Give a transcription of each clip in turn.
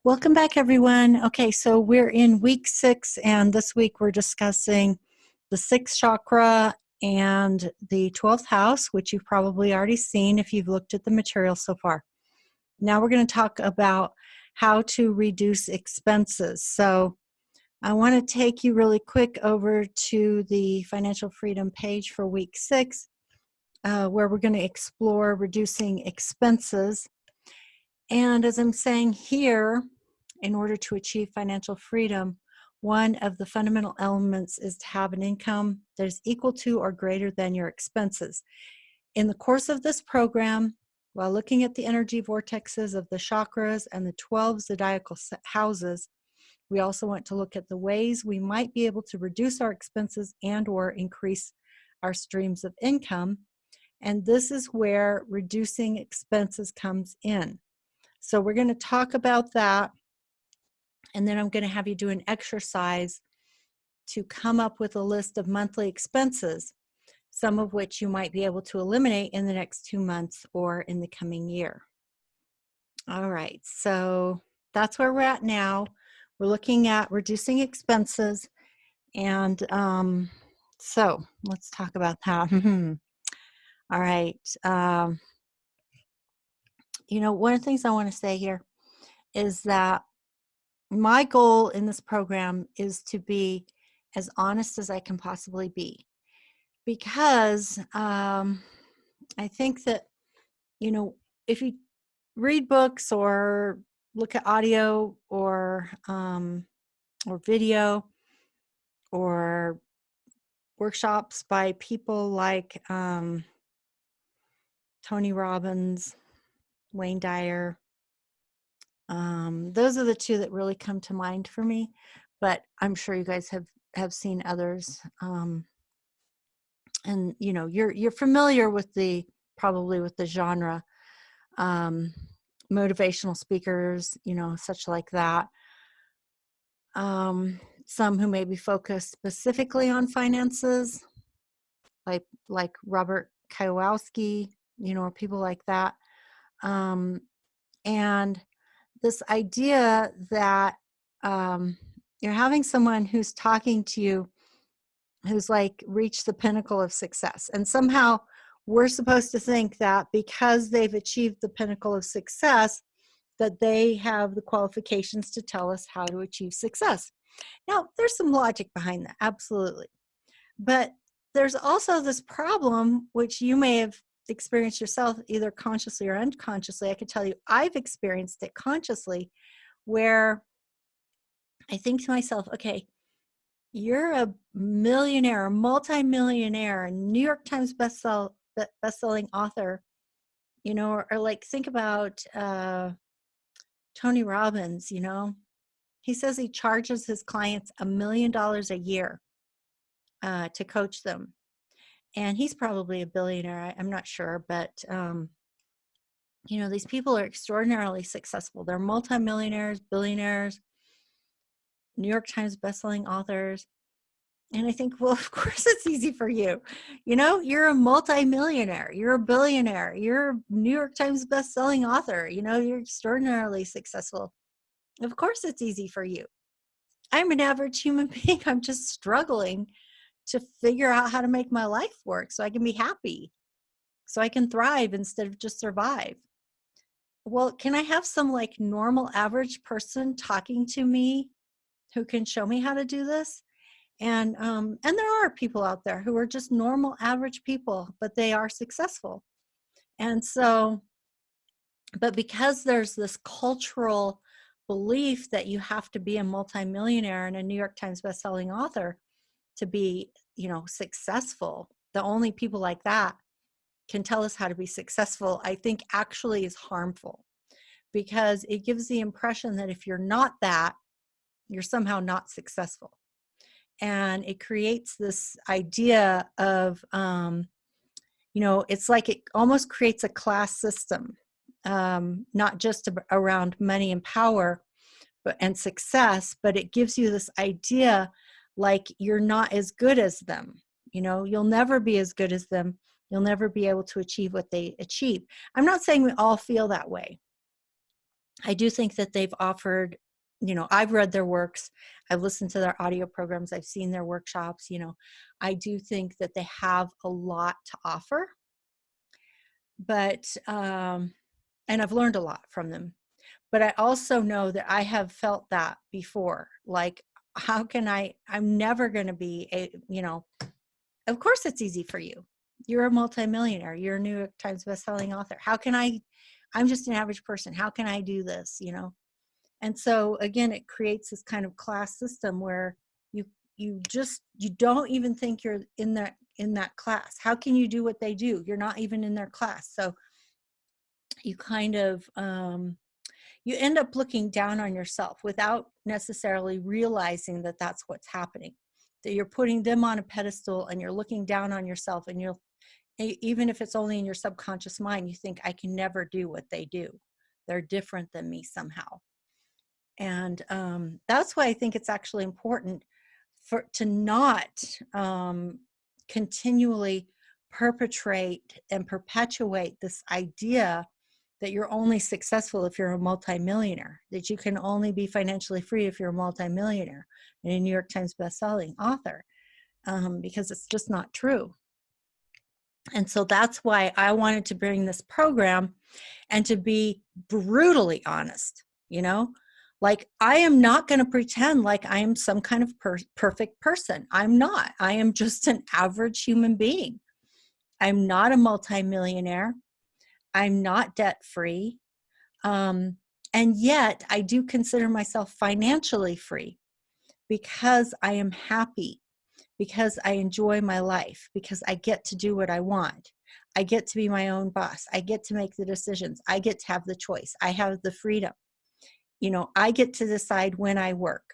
Welcome back, everyone. Okay, so we're in week 6, and this week we're discussing the sixth chakra and the 12th house, which you've probably already seen if you've looked at the material so far. Now we're going to talk about how to reduce expenses. So I want to take you really quick over to the financial freedom page for week 6, where we're going to explore reducing expenses. And as I'm saying here, in order to achieve financial freedom, one of the fundamental elements is to have an income that is equal to or greater than your expenses. In the course of this program, while looking at the energy vortexes of the chakras and the 12 zodiacal houses, we also want to look at the ways we might be able to reduce our expenses and or increase our streams of income. And this is where reducing expenses comes in. So we're going to talk about that. And then I'm going to have you do an exercise to come up with a list of monthly expenses, some of which you might be able to eliminate in the next 2 months or in the coming year. All right, so that's where we're at now. We're looking at reducing expenses. And so let's talk about that. All right. One of the things I want to say here is that my goal in this program is to be as honest as I can possibly be, because I think that, if you read books or look at audio or video or workshops by people like Tony Robbins, Wayne Dyer, those are the two that really come to mind for me, but I'm sure you guys have seen others. And you're familiar with probably with the genre, motivational speakers, such like that. Some who maybe focus specifically on finances, like Robert Kiyosaki, or people like that. And this idea that you're having someone who's talking to you who's like reached the pinnacle of success. And somehow we're supposed to think that because they've achieved the pinnacle of success, that they have the qualifications to tell us how to achieve success. Now, there's some logic behind that, absolutely. But there's also this problem, which you may have experienced yourself, either consciously or unconsciously. I could tell you I've experienced it consciously, where I think to myself, okay, you're a millionaire, a multimillionaire, a New York Times bestselling author, or like think about Tony Robbins. He says he charges his clients $1 million a year to coach them. And he's probably a billionaire. I'm not sure, but these people are extraordinarily successful. They're multimillionaires, billionaires, New York Times bestselling authors. And I think, well, of course it's easy for you. You're a multimillionaire, you're a billionaire, you're a New York Times bestselling author, you're extraordinarily successful. Of course it's easy for you. I'm an average human being. I'm just struggling to figure out how to make my life work so I can be happy, so I can thrive instead of just survive. Well, can I have some like normal average person talking to me who can show me how to do this? And there are people out there who are just normal average people, but they are successful. And so, but because there's this cultural belief that you have to be a multimillionaire and a New York Times bestselling author to be, successful, the only people like that can tell us how to be successful, I think actually is harmful, because it gives the impression that if you're not that, you're somehow not successful. And it creates this idea of, it's like it almost creates a class system, not just around money and power and success, but it gives you this idea like you're not as good as them. You'll never be as good as them. You'll never be able to achieve what they achieve. I'm not saying we all feel that way. I do think that they've offered, I've read their works, I've listened to their audio programs, I've seen their workshops. I do think that they have a lot to offer, but, and I've learned a lot from them. But I also know that I have felt that before. Like, how can I'm never going to be of course it's easy for you. You're a multimillionaire. You're a New York Times bestselling author. I'm just an average person. How can I do this? And so again, it creates this kind of class system where you you don't even think you're in that class. How can you do what they do? You're not even in their class. So you kind of you end up looking down on yourself without necessarily realizing that that's what's happening, that you're putting them on a pedestal and you're looking down on yourself, and even if it's only in your subconscious mind, you think, I can never do what they do. They're different than me somehow. And that's why I think it's actually important to not continually perpetrate and perpetuate this idea that you're only successful if you're a multimillionaire, that you can only be financially free if you're a multimillionaire and a New York Times bestselling author, because it's just not true. And so that's why I wanted to bring this program and to be brutally honest, like, I am not going to pretend like I am some kind of perfect person. I'm not. I am just an average human being. I'm not a multimillionaire. I'm not debt free. And yet I do consider myself financially free because I am happy, because I enjoy my life, because I get to do what I want. I get to be my own boss. I get to make the decisions. I get to have the choice. I have the freedom. I get to decide when I work.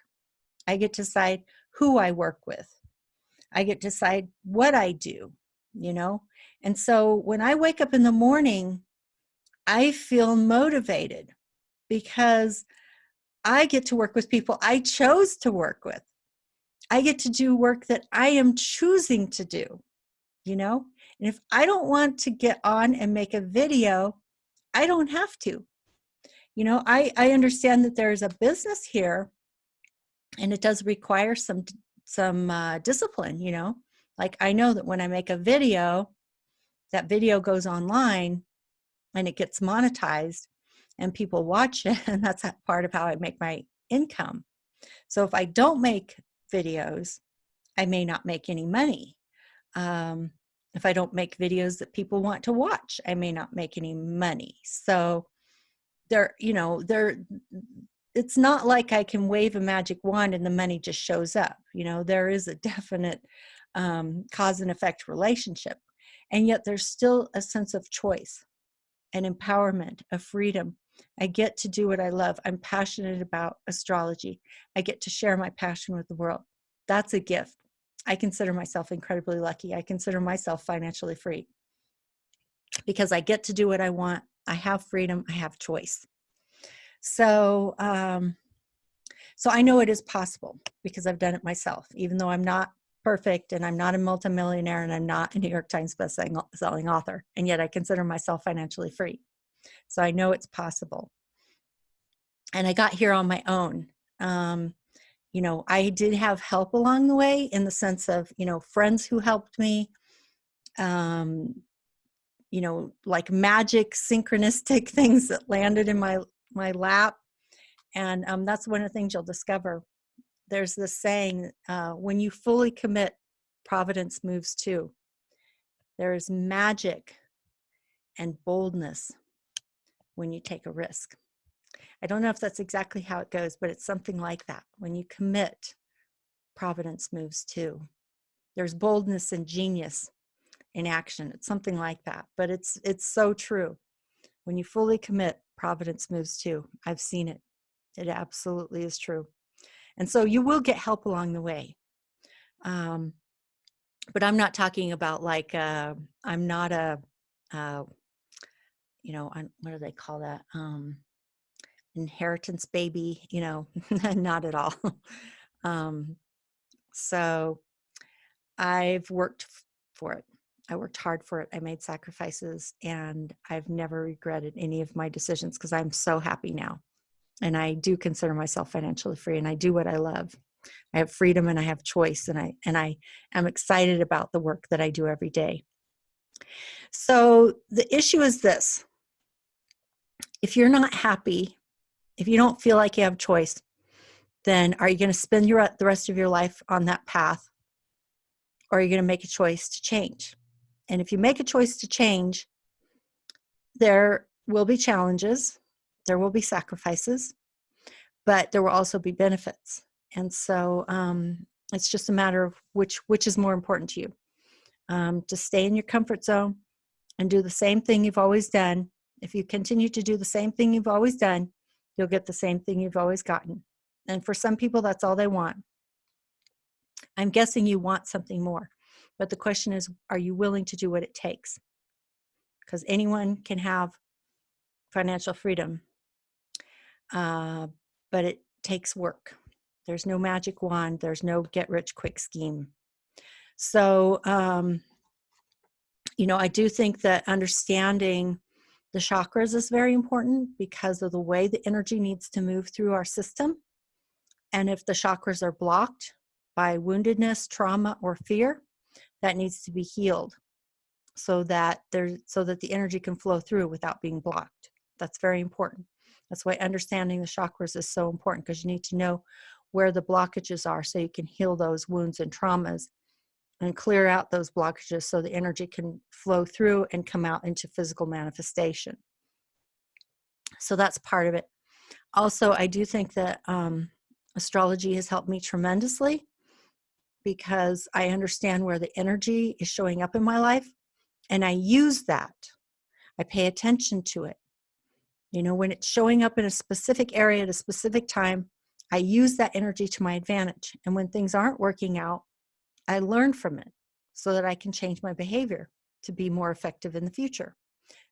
I get to decide who I work with. I get to decide what I do, you know? And so when I wake up in the morning, I feel motivated because I get to work with people I chose to work with. I get to do work that I am choosing to do, you know? And if I don't want to get on and make a video, I don't have to. I understand that there's a business here and it does require some discipline, Like, I know that when I make a video, that video goes online and it gets monetized and people watch it, and that's part of how I make my income. So if I don't make videos, I may not make any money. If I don't make videos that people want to watch, I may not make any money. So it's not like I can wave a magic wand and the money just shows up. There is a definite cause and effect relationship. And yet there's still a sense of choice and empowerment, of freedom. I get to do what I love. I'm passionate about astrology. I get to share my passion with the world. That's a gift. I consider myself incredibly lucky. I consider myself financially free because I get to do what I want. I have freedom. I have choice. So I know it is possible because I've done it myself, even though I'm not perfect and I'm not a multimillionaire and I'm not a New York Times best-selling author. And yet I consider myself financially free. So I know it's possible. And I got here on my own. I did have help along the way in the sense of, friends who helped me, like magic synchronistic things that landed in my lap. And that's one of the things you'll discover. There's this saying, when you fully commit, providence moves too. There is magic and boldness when you take a risk. I don't know if that's exactly how it goes, but it's something like that. When you commit, providence moves too. There's boldness and genius in action. It's something like that, but it's so true. When you fully commit, providence moves too. I've seen it. It absolutely is true. And so you will get help along the way. But I'm not talking about like, I'm not what do they call that? Inheritance baby, not at all. So I've worked for it. I worked hard for it. I made sacrifices, and I've never regretted any of my decisions because I'm so happy now. And I do consider myself financially free, and I do what I love. I have freedom and I have choice, and I am excited about the work that I do every day. So the issue is this: if you're not happy, if you don't feel like you have choice, then are you going to spend the rest of your life on that path, or are you going to make a choice to change? And if you make a choice to change, there will be challenges, there will be sacrifices, but there will also be benefits. And so it's just a matter of which is more important to you. To stay in your comfort zone and do the same thing you've always done. If you continue to do the same thing you've always done, you'll get the same thing you've always gotten. And for some people, that's all they want. I'm guessing you want something more. But the question is, are you willing to do what it takes? Because anyone can have financial freedom, but it takes work. There's no magic wand. There's no get-rich-quick scheme. So, I do think that understanding the chakras is very important because of the way the energy needs to move through our system. And if the chakras are blocked by woundedness, trauma, or fear, that needs to be healed so that the energy can flow through without being blocked. That's very important. That's why understanding the chakras is so important, because you need to know where the blockages are so you can heal those wounds and traumas and clear out those blockages so the energy can flow through and come out into physical manifestation. So that's part of it. Also, I do think that astrology has helped me tremendously because I understand where the energy is showing up in my life, and I use that. I pay attention to it. When it's showing up in a specific area at a specific time, I use that energy to my advantage. And when things aren't working out, I learn from it so that I can change my behavior to be more effective in the future.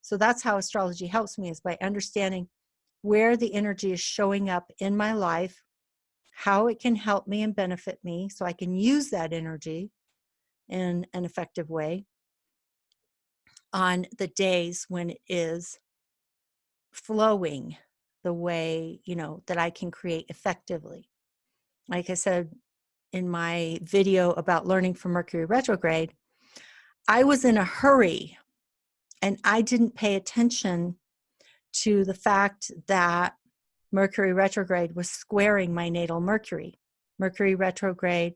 So that's how astrology helps me, is by understanding where the energy is showing up in my life, how it can help me and benefit me so I can use that energy in an effective way on the days when it is flowing the way, that I can create effectively. Like I said in my video about learning from Mercury retrograde, I was in a hurry and I didn't pay attention to the fact that Mercury retrograde was squaring my natal Mercury. Mercury retrograde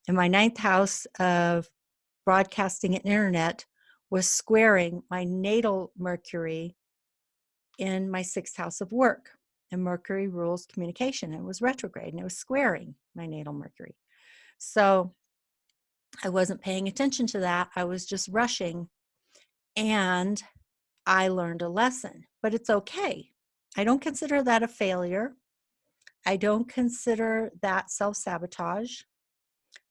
in my 9th house of broadcasting and internet was squaring my natal Mercury in my 6th house of work. And Mercury rules communication. It was retrograde and it was squaring my natal Mercury. So I wasn't paying attention to that. I was just rushing, and I learned a lesson, but it's okay. I don't consider that a failure. I don't consider that self-sabotage.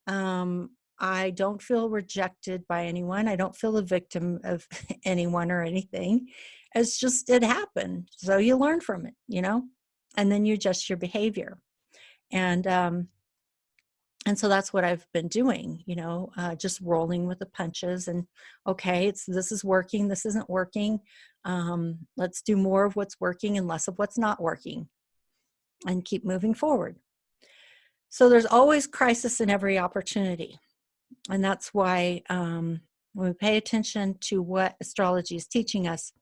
I don't feel rejected by anyone. I don't feel a victim of anyone or anything. It's just, it happened. So you learn from it, and then you adjust your behavior. And so that's what I've been doing, just rolling with the punches, and okay, this is working, this isn't working. Let's do more of what's working and less of what's not working, and keep moving forward. So there's always crisis in every opportunity. And that's why when we pay attention to what astrology is teaching us,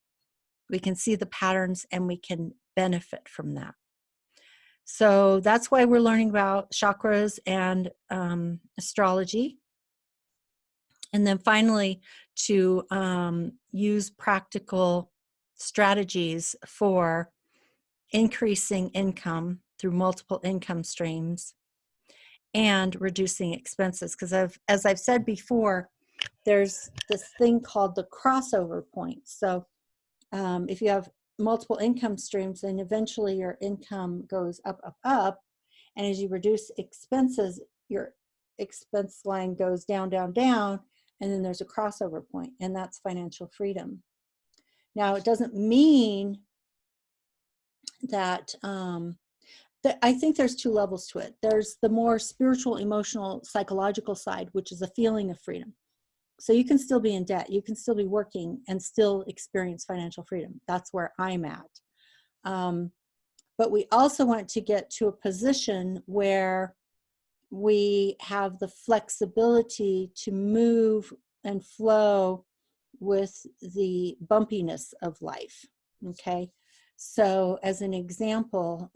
we can see the patterns and we can benefit from that. So that's why we're learning about chakras and astrology. And then finally, to use practical strategies for increasing income through multiple income streams and reducing expenses. Because as I've said before, there's this thing called the crossover point. So if you have multiple income streams, then eventually your income goes up, up, up. And as you reduce expenses, your expense line goes down, down, down. And then there's a crossover point, and that's financial freedom. Now, it doesn't mean that I think there's 2 levels to it. There's the more spiritual, emotional, psychological side, which is a feeling of freedom. So you can still be in debt. You can still be working and still experience financial freedom. That's where I'm at. but we also want to get to a position where we have the flexibility to move and flow with the bumpiness of life. Okay, so as an example,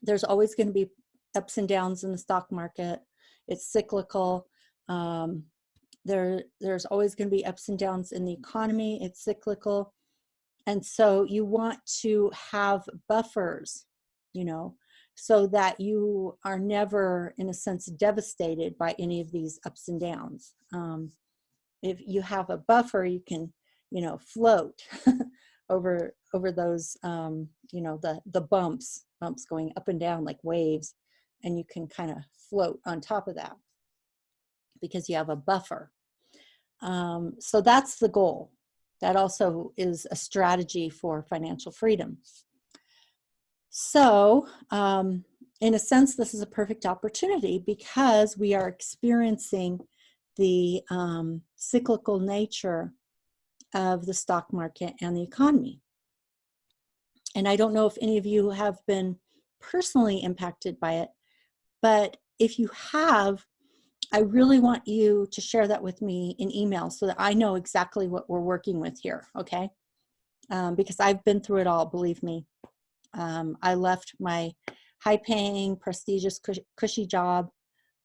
there's always going to be ups and downs in the stock market. It's cyclical. There's always going to be ups and downs in the economy. It's cyclical. And so you want to have buffers, so that you are never, in a sense, devastated by any of these ups and downs. If you have a buffer, you can, float over those, the bumps going up and down like waves, and you can kind of float on top of that because you have a buffer. So that's the goal. That also is a strategy for financial freedom. So, in a sense, this is a perfect opportunity because we are experiencing the cyclical nature of the stock market and the economy. And I don't know if any of you have been personally impacted by it, but if you have, I really want you to share that with me in email so that I know exactly what we're working with here, okay? Because I've been through it all, believe me. I left my high-paying, prestigious, cushy job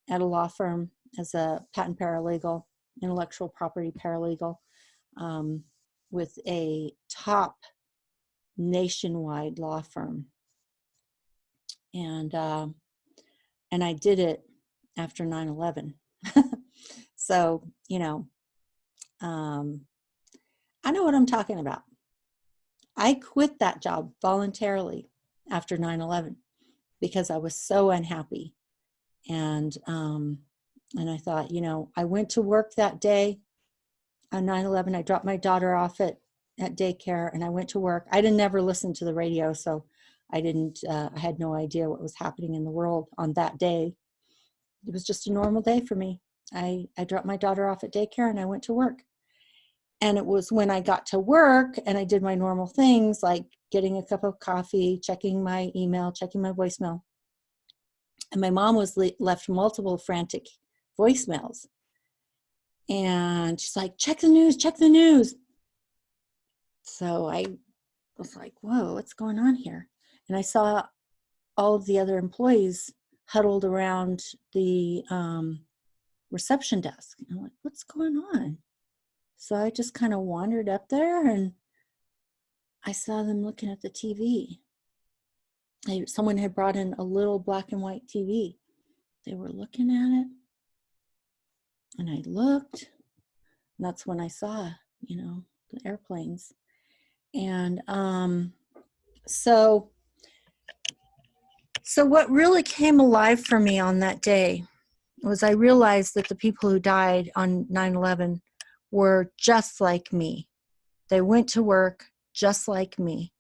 at a law firm as a patent paralegal, intellectual property paralegal, with a top nationwide law firm. And I did it after 9/11. So, I know what I'm talking about. I quit that job voluntarily after 9/11 because I was so unhappy. And I thought, I went to work that day on 9/11. I dropped my daughter off at daycare and I went to work. I didn't ever listen to the radio, so I had no idea what was happening in the world on that day. It was just a normal day for me. I dropped my daughter off at daycare and I went to work. And it was when I got to work and I did my normal things like getting a cup of coffee, checking my email, checking my voicemail. And my mom was left multiple frantic voicemails. And she's like, check the news, check the news. So I was like, whoa, what's going on here? And I saw all of the other employees huddled around the reception desk. And I'm like, what's going on? So I just kind of wandered up there and I saw them looking at the TV. Someone had brought in a little black and white TV. They were looking at it. And I looked. And that's when I saw, the airplanes. And so what really came alive for me on that day was I realized that the people who died on 9/11 were just like me. They went to work just like me.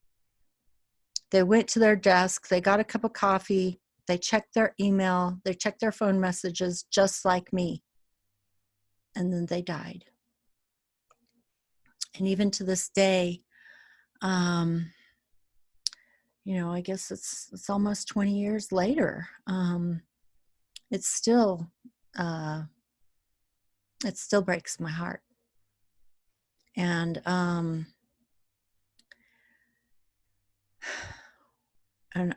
They went to their desk, they got a cup of coffee, they checked their email, they checked their phone messages just like me. And then they died. And even to this day, I guess it's almost 20 years later. It still breaks my heart. And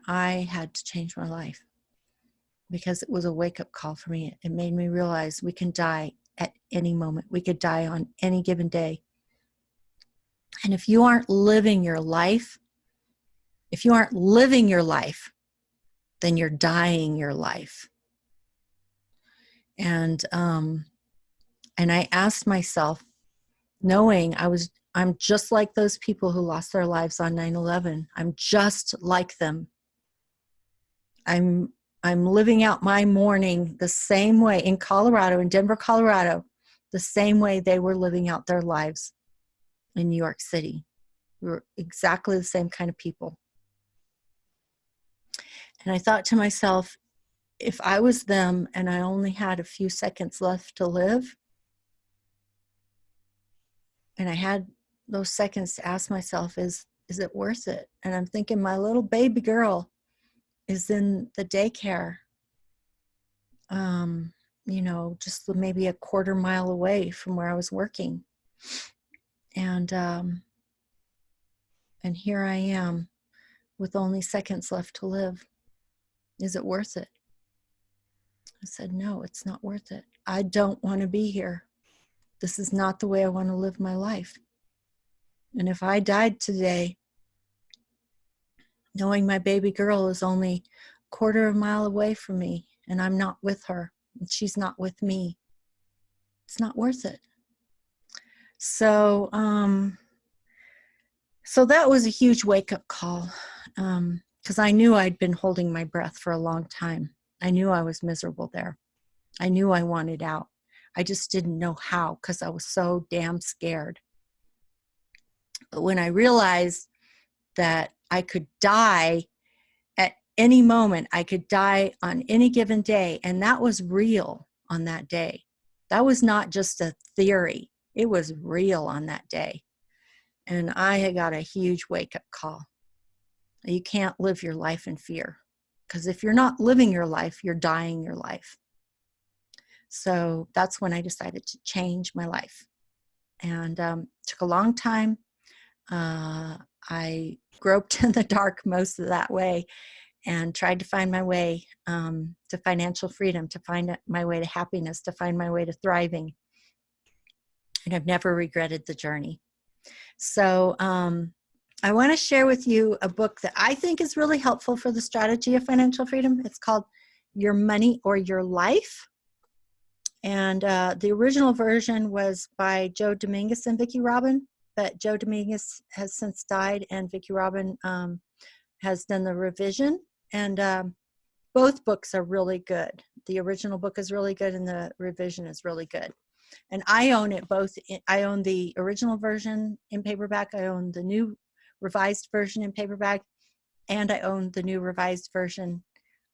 I had to change my life because it was a wake-up call for me. It made me realize we can die at any moment. We could die on any given day. And if you aren't living your life, then you're dying your life. And I asked myself, knowing I'm just like those people who lost their lives on 9/11. I'm just like them. I'm living out my mourning the same way in Colorado, in Denver, Colorado, the same way they were living out their lives in New York City. We were exactly the same kind of people. And I thought to myself, if I was them and I only had a few seconds left to live, and I had those seconds to ask myself, is Is it worth it? And I'm thinking my little baby girl is in the daycare, um, just maybe a quarter mile away from where I was working. And here I am with only seconds left to live. Is it worth it? I said, no, it's not worth it. I don't want to be here. This is not the way I want to live my life. And if I died today, knowing my baby girl is only a quarter of a mile away from me and I'm not with her and she's not with me, it's not worth it. So, so that was a huge wake-up call, because I knew I'd been holding my breath for a long time. I knew I was miserable there. I knew I wanted out. I just didn't know how because I was so damn scared. But when I realized that I could die at any moment, I could die on any given day, and that was real on that day. That was not just a theory. It was real on that day. And I had got a huge wake-up call. You can't live your life in fear, because if you're not living your life, you're dying your life. So that's when I decided to change my life. And took a long time. I groped in the dark most of that way and tried to find my way to financial freedom, to find my way to happiness, to find my way to thriving. And I've never regretted the journey. So I want to share with you a book that I think is really helpful for the strategy of financial freedom. It's called Your Money or Your Life. And the original version was by Joe Dominguez and Vicki Robin, but Joe Dominguez has since died, and Vicki Robin has done the revision. And both books are really good. The original book is really good, and the revision is really good. And I own it both. I own the original version in paperback. I own the new revised version in paperback, and I own the new revised version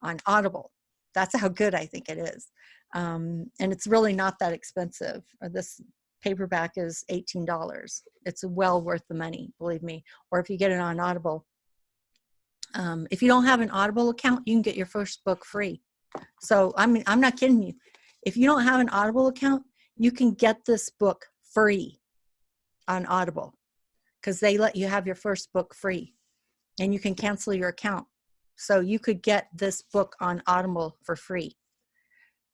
on Audible. That's how good I think it is. And it's really not that expensive. This paperback is $18. It's well worth the money, believe me. Or if you get it on Audible, if you don't have an Audible account, you can get your first book free. So I'm not kidding you. If you don't have an Audible account, you can get this book free on Audible, because they let you have your first book free, and you can cancel your account. So you could get this book on Audible for free.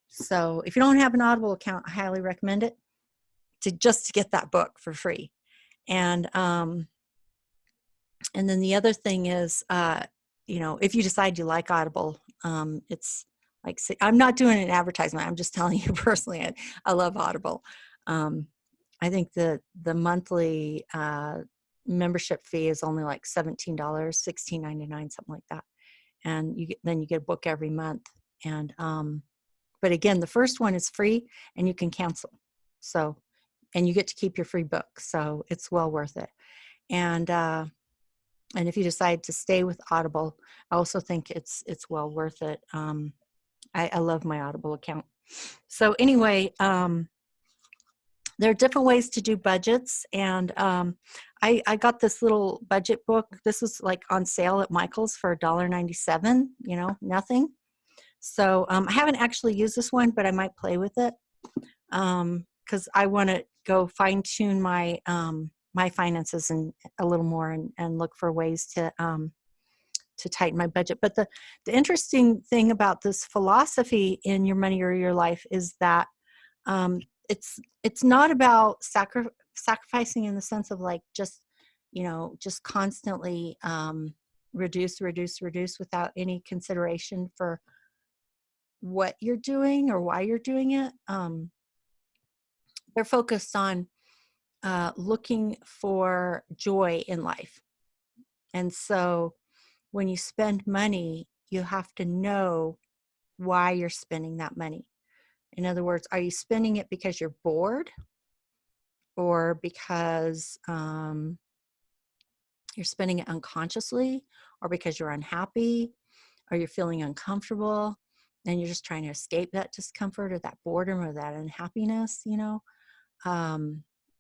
So if you don't have an Audible account, I highly recommend it to get that book for free. And then the other thing is, if you decide you like Audible, it's like, I'm not doing an advertisement. I'm just telling you personally, I love Audible. I think the monthly membership fee is only like $17, $16.99, something like that. And you get a book every month. And but again, the first one is free and you can cancel. So, and you get to keep your free book. So it's well worth it. And if you decide to stay with Audible, I also think it's well worth it. I love my Audible account. So anyway, there are different ways to do budgets. And I got this little budget book. This was like on sale at Michael's for $1.97, nothing. So I haven't actually used this one, but I might play with it because I want to go fine tune my my finances a little more and look for ways to tighten my budget. But the interesting thing about this philosophy in Your Money or Your Life is that it's not about sacrificing in the sense of like just constantly reduce without any consideration for what you're doing or why you're doing it. They're focused on looking for joy in life. And so when you spend money, you have to know why you're spending that money. In other words, are you spending it because you're bored, or because you're spending it unconsciously, or because you're unhappy, or you're feeling uncomfortable and you're just trying to escape that discomfort or that boredom or that unhappiness,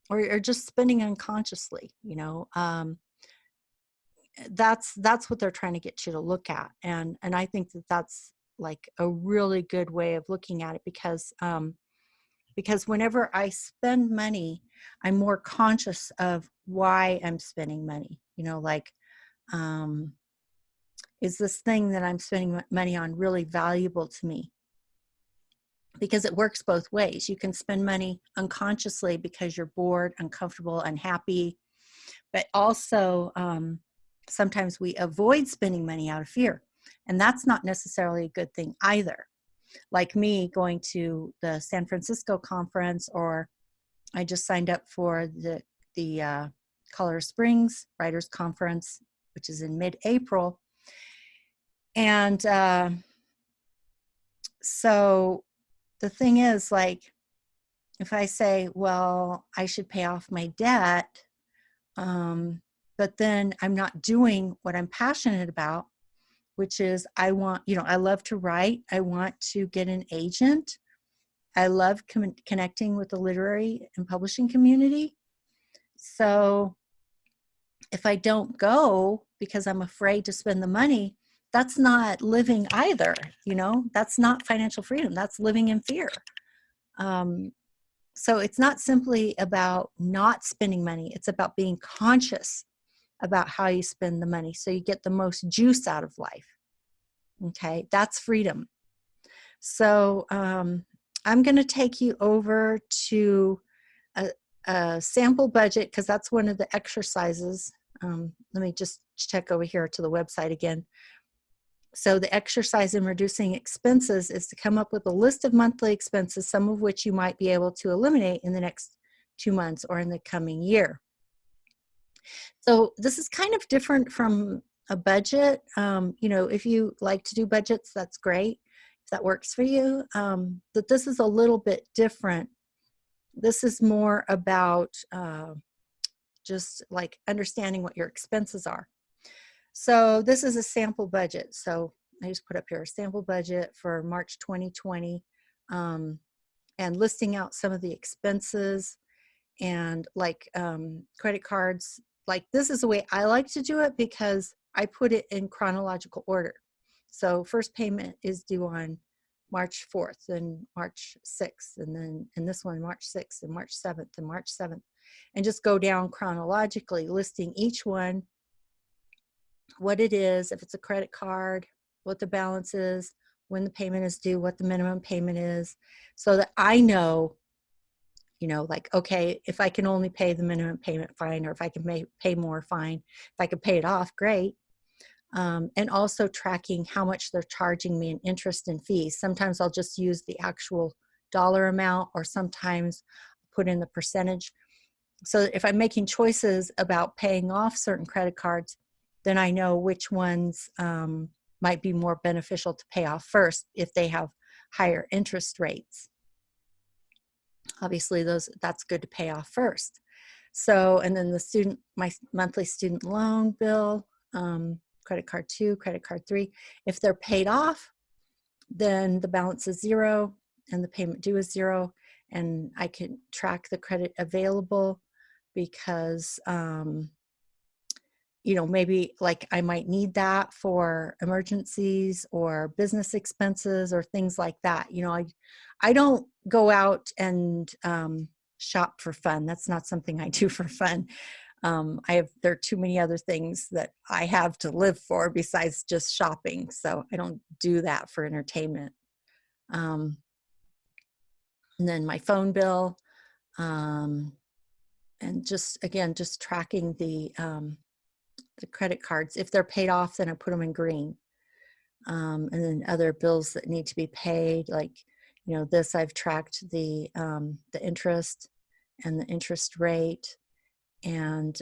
or just spending unconsciously, that's what they're trying to get you to look at. And I think that that's like a really good way of looking at it, because whenever I spend money, I'm more conscious of why I'm spending money. Like, um, is this thing that I'm spending money on really valuable to me? Because it works both ways. You can spend money unconsciously because you're bored, uncomfortable, unhappy, but also sometimes we avoid spending money out of fear. And that's not necessarily a good thing either. Like me going to the San Francisco conference, or I just signed up for the Colorado Springs Writers Conference, which is in mid-April. And so the thing is, like, if I say, well, I should pay off my debt, but then I'm not doing what I'm passionate about, which is I love to write. I want to get an agent. I love connecting with the literary and publishing community. So if I don't go because I'm afraid to spend the money, that's not living either. That's not financial freedom. That's living in fear. So it's not simply about not spending money. It's about being conscious about how you spend the money so you get the most juice out of life. Okay, that's freedom. So I'm going to take you over to a sample budget, because that's one of the exercises. Let me just check over here to the website again. So the exercise in reducing expenses is to come up with a list of monthly expenses, some of which you might be able to eliminate in the next 2 months or in the coming year. So this is kind of different from a budget. If you like to do budgets, that's great. If that works for you. But this is a little bit different. This is more about just like understanding what your expenses are. So this is a sample budget. So I just put up here a sample budget for March 2020, and listing out some of the expenses, and like credit cards. Like, this is the way I like to do it because I put it in chronological order. So first payment is due on March 4th and March 6th, and this one March 6th and March 7th and March 7th, and just go down chronologically, listing each one, what it is, if it's a credit card, what the balance is, when the payment is due, what the minimum payment is, so that I know, like, okay, if I can only pay the minimum payment, fine, or if I can pay more, fine. If I can pay it off, great. And also tracking how much they're charging me in interest and fees. Sometimes I'll just use the actual dollar amount, or sometimes put in the percentage. So if I'm making choices about paying off certain credit cards, then I know which ones might be more beneficial to pay off first if they have higher interest rates. Obviously, that's good to pay off first. So, and then my monthly student loan bill, credit card 2, credit card 3. If they're paid off, then the balance is 0 and the payment due is 0, and I can track the credit available because maybe like I might need that for emergencies or business expenses or things like that. I don't go out and shop for fun. That's not something I do for fun. There are too many other things that I have to live for besides just shopping. So I don't do that for entertainment. And then my phone bill, and just tracking the credit cards. If they're paid off, then I put them in green. And then other bills that need to be paid, like, this I've tracked the interest and the interest rate. And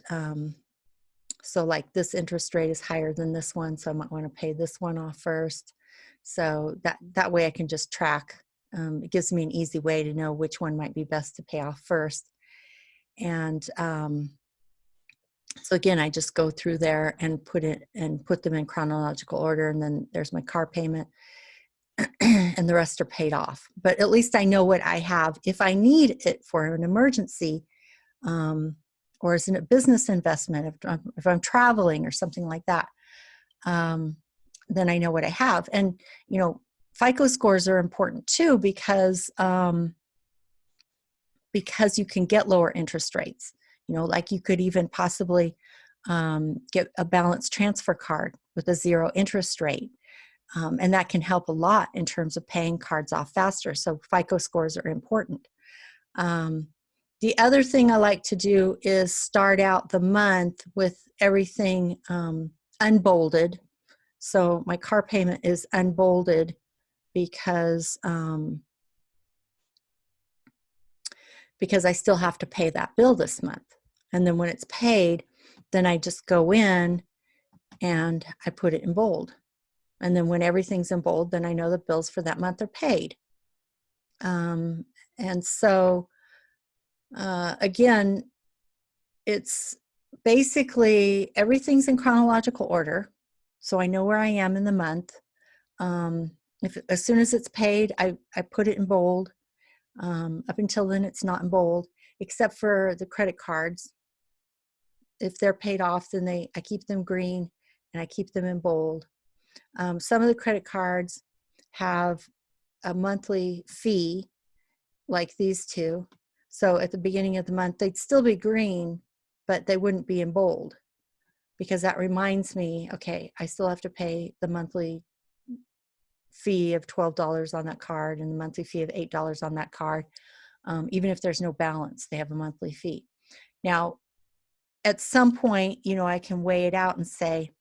so like this interest rate is higher than this one, so I might want to pay this one off first. So that way I can just track. It gives me an easy way to know which one might be best to pay off first. And so again, I just go through there and put them in chronological order, and then there's my car payment, and the rest are paid off. But at least I know what I have if I need it for an emergency, or as a business investment, if I'm traveling or something like that, then I know what I have. And, FICO scores are important too, because you can get lower interest rates. Like you could even possibly get a balance transfer card with a zero interest rate. And that can help a lot in terms of paying cards off faster. So FICO scores are important. The other thing I like to do is start out the month with everything unbolded. So my car payment is unbolded because I still have to pay that bill this month. And then when it's paid, then I just go in and I put it in bold. And then when everything's in bold, then I know the bills for that month are paid. And so, again, it's basically everything's in chronological order. So I know where I am in the month. As soon as it's paid, I put it in bold. Up until then, it's not in bold, except for the credit cards. If they're paid off, then I keep them green and I keep them in bold. Some of the credit cards have a monthly fee, like these two. So at the beginning of the month, they'd still be green, but they wouldn't be in bold, because that reminds me, okay, I still have to pay the monthly fee of $12 on that card and the monthly fee of $8 on that card. Even if there's no balance, they have a monthly fee. Now, at some point, I can weigh it out and say,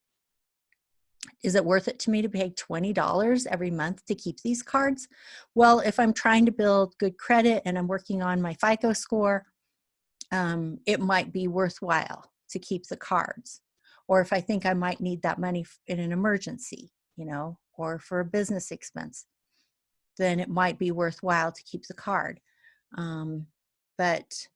is it worth it to me to pay $20 every month to keep these cards? Well, if I'm trying to build good credit and I'm working on my FICO score, it might be worthwhile to keep the cards. Or if I think I might need that money in an emergency, or for a business expense, then it might be worthwhile to keep the card. But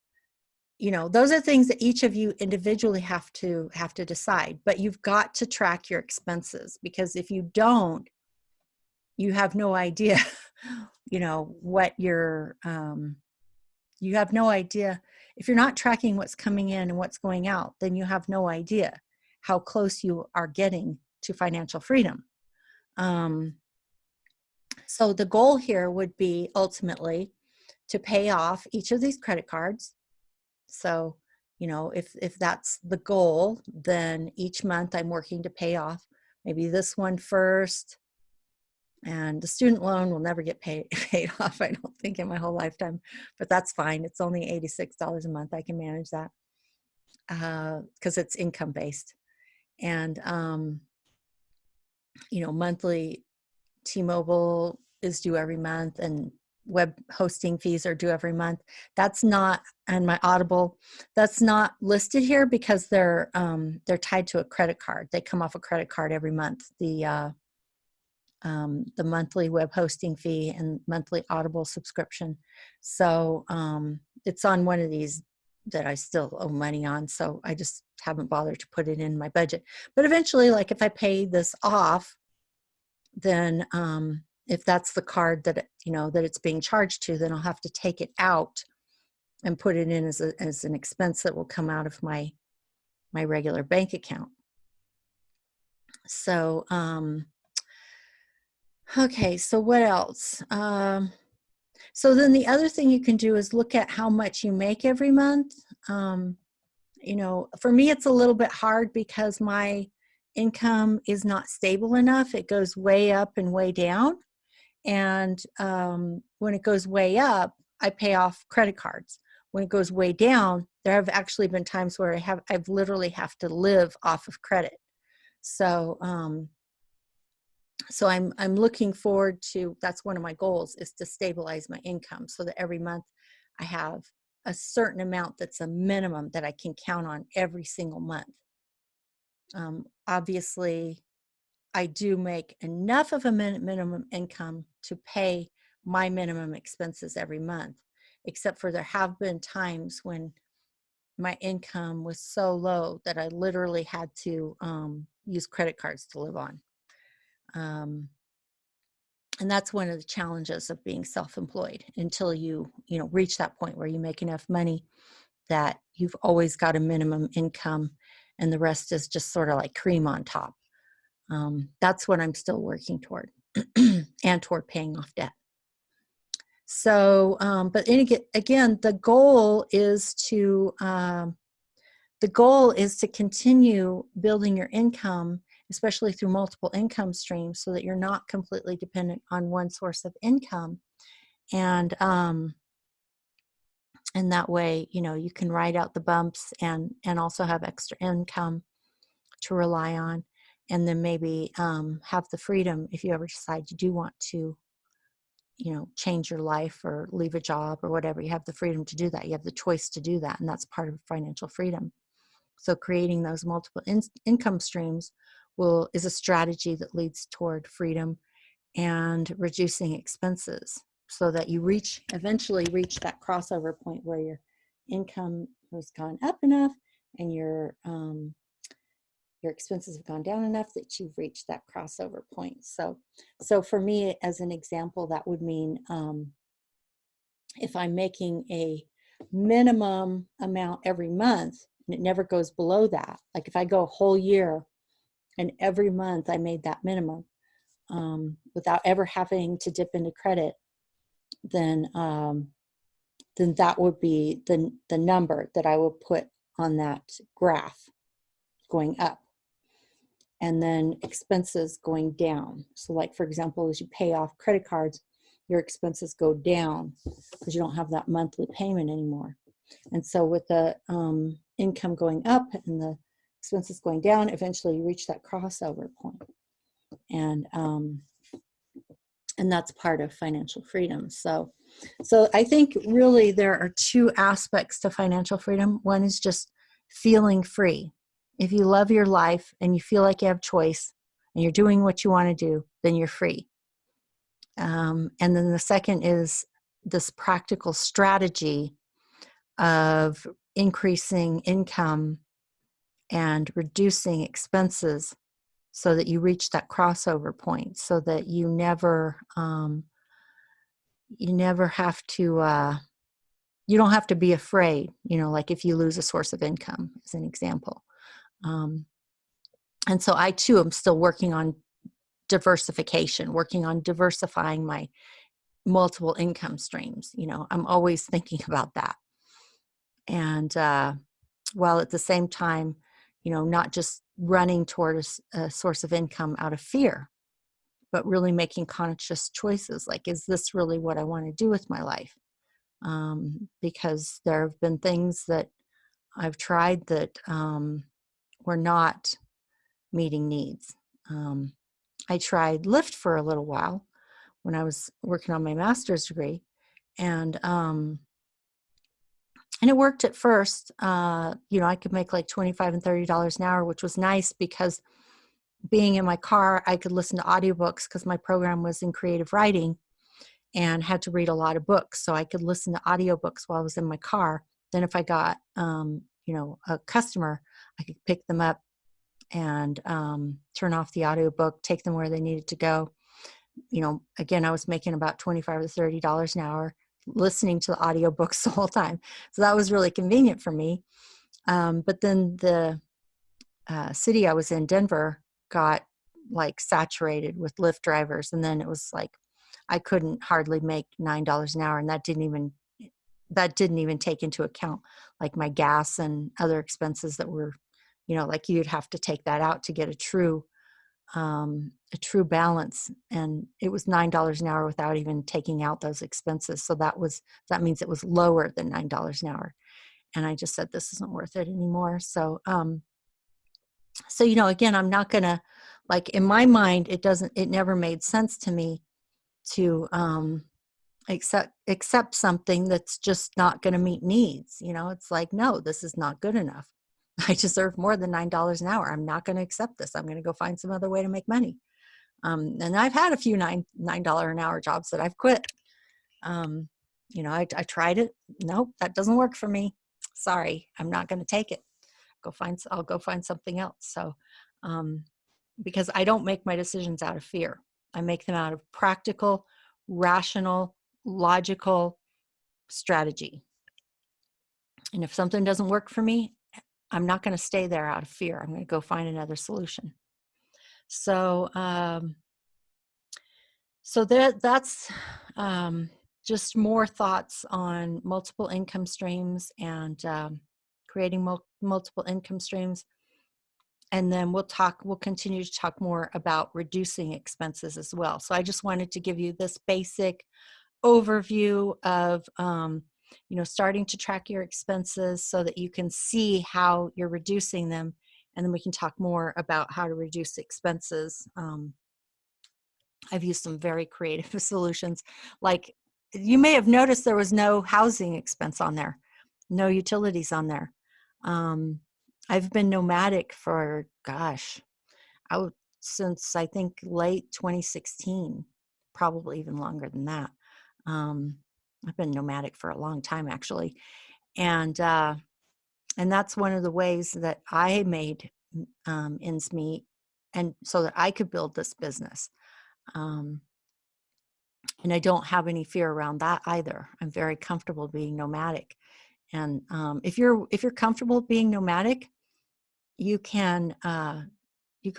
those are things that each of you individually have to decide. But you've got to track your expenses, because if you don't, you have no idea, what you have no idea. If you're not tracking what's coming in and what's going out, then you have no idea how close you are getting to financial freedom. So the goal here would be ultimately to pay off each of these credit cards. So, if that's the goal, then each month I'm working to pay off maybe this one first. And the student loan will never get paid off, I don't think, in my whole lifetime, but that's fine. It's only $86 a month. I can manage that because it's income based. And, monthly T-Mobile is due every month, and web hosting fees are due every month. That's not, and my Audible, that's not listed here because they're tied to a credit card. They come off a credit card every month. The monthly web hosting fee and monthly Audible subscription. So it's on one of these that I still owe money on. So I just haven't bothered to put it in my budget. But eventually, like if I pay this off, then if that's the card that that it's being charged to, then I'll have to take it out and put it in as an expense that will come out of my regular bank account. So okay, so what else? So then the other thing you can do is look at how much you make every month. For me, it's a little bit hard because my income is not stable enough. It goes way up and way down. And when it goes way up, I pay off credit cards. When it goes way down, there have actually been times where I've literally have to live off of credit. So so I'm looking forward to, that's one of my goals, is to stabilize my income so that every month I have a certain amount that's a minimum that I can count on every single month. Obviously, I do make enough of a minimum income to pay my minimum expenses every month, except for there have been times when my income was so low that I literally had to use credit cards to live on. And that's one of the challenges of being self-employed until you reach that point where you make enough money that you've always got a minimum income and the rest is just sort of like cream on top. That's what I'm still working toward, and toward paying off debt. So, but again, the goal is to continue building your income, especially through multiple income streams, so that you're not completely dependent on one source of income, and that way, you can ride out the bumps and also have extra income to rely on, and then maybe have the freedom if you ever decide you do want to change your life or leave a job or whatever. You have the freedom to do that. You have the choice to do that, and that's part of financial freedom. So creating those multiple income streams is a strategy that leads toward freedom and reducing expenses, so that you eventually reach that crossover point where your income has gone up enough and your expenses have gone down enough that you've reached that crossover point. So for me, as an example, that would mean if I'm making a minimum amount every month and it never goes below that, like if I go a whole year and every month I made that minimum without ever having to dip into credit, then that would be the number that I would put on that graph going up. And then expenses going down. So like, for example, as you pay off credit cards, your expenses go down because you don't have that monthly payment anymore. And so with the income going up and the expenses going down, eventually you reach that crossover point. And that's part of financial freedom. So I think really there are two aspects to financial freedom. One is just feeling free. If you love your life and you feel like you have choice and you're doing what you want to do, then you're free. And then the second is this practical strategy of increasing income and reducing expenses so that you reach that crossover point, so that you never have to, you don't have to be afraid, like if you lose a source of income, as an example. And so I too am still working on diversification, working on diversifying my multiple income streams. I'm always thinking about that. And while at the same time, not just running toward a source of income out of fear, but really making conscious choices. Like, is this really what I want to do with my life? Because there have been things that I've tried that were not meeting needs. I tried Lyft for a little while when I was working on my master's degree, and it worked at first. I could make like $25 and $30 an hour, which was nice because being in my car, I could listen to audiobooks because my program was in creative writing and had to read a lot of books. So I could listen to audiobooks while I was in my car. Then if I got, a customer, I could pick them up and turn off the audiobook, take them where they needed to go. Again, I was making about $25 to $30 an hour listening to the audiobooks the whole time. So that was really convenient for me. But then the city I was in, Denver, got like saturated with Lyft drivers. And then it was like, I couldn't hardly make $9 an hour. And that didn't even take into account like my gas and other expenses that were, like you'd have to take that out to get a true balance. And it was $9 an hour without even taking out those expenses. So that means it was lower than $9 an hour. And I just said, this isn't worth it anymore. So, again, I'm not going to, like, in my mind, it never made sense to me to accept something that's just not going to meet needs. It's like, no, this is not good enough. I deserve more than $9 an hour. I'm not going to accept this. I'm going to go find some other way to make money. And I've had a few $9 an hour jobs that I've quit. I tried it. Nope, that doesn't work for me. Sorry, I'm not going to take it. I'll go find something else. So, because I don't make my decisions out of fear. I make them out of practical, rational, logical strategy. And if something doesn't work for me, I'm not going to stay there out of fear. I'm going to go find another solution. So, that's just more thoughts on multiple income streams and creating multiple income streams. And then we'll continue to talk more about reducing expenses as well. So I just wanted to give you this basic overview of, starting to track your expenses so that you can see how you're reducing them. And then we can talk more about how to reduce expenses. I've used some very creative solutions. Like, you may have noticed there was no housing expense on there, no utilities on there. I've been nomadic for, out since I think late 2016, probably even longer than that. I've been nomadic for a long time, actually. And that's one of the ways that I made ends meet, and so that I could build this business. And I don't have any fear around that either. I'm very comfortable being nomadic. And if you're comfortable being nomadic, you can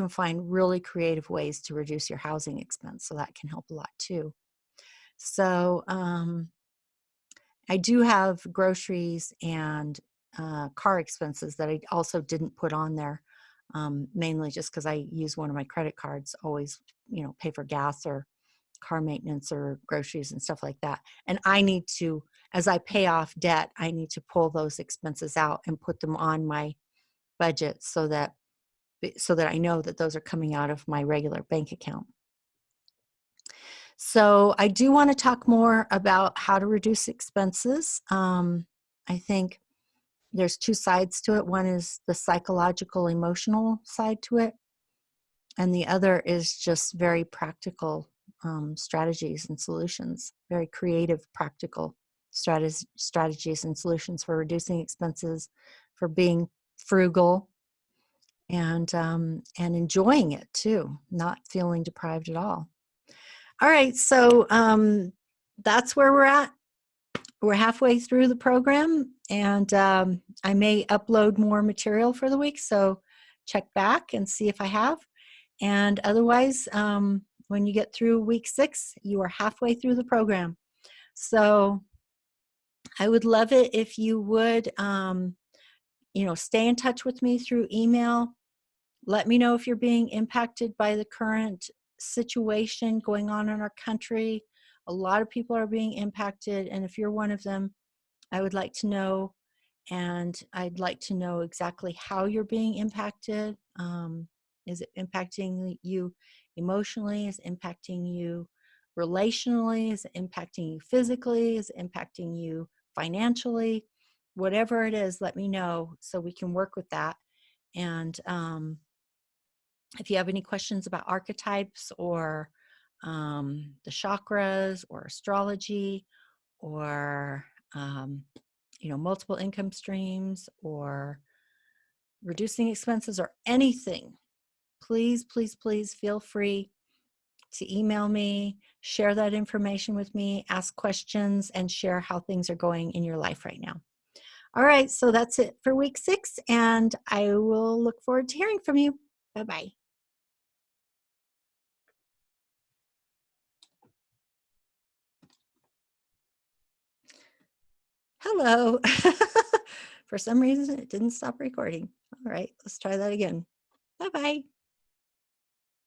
find really creative ways to reduce your housing expense. So that can help a lot too. So I do have groceries and car expenses that I also didn't put on there, mainly just because I use one of my credit cards always, pay for gas or car maintenance or groceries and stuff like that. And I need to, as I pay off debt, I need to pull those expenses out and put them on my budget so that I know that those are coming out of my regular bank account. So I do want to talk more about how to reduce expenses. I think there's two sides to it. One is the psychological, emotional side to it, and the other is just very practical strategies and solutions, very creative, practical strategies and solutions for reducing expenses, for being frugal, and enjoying it too, not feeling deprived at all. All right, so that's where we're at. We're halfway through the program, and I may upload more material for the week, so check back and see if I have. And otherwise, when you get through week 6, you are halfway through the program. So I would love it if you would, stay in touch with me through email. Let me know if you're being impacted by the current situation going on in our country. A lot of people are being impacted, and if you're one of them, I would like to know, and I'd like to know exactly how you're being impacted. Is it impacting you emotionally? Is it impacting you relationally? Is it impacting you physically? Is it impacting you financially? Whatever it is, let me know so we can work with that. And if you have any questions about archetypes or the chakras or astrology or multiple income streams or reducing expenses or anything, please, please, please feel free to email me, share that information with me, ask questions, and share how things are going in your life right now. All right, so that's it for week 6, and I will look forward to hearing from you. Bye-bye. Hello. For some reason, it didn't stop recording. All right, let's try that again. Bye-bye.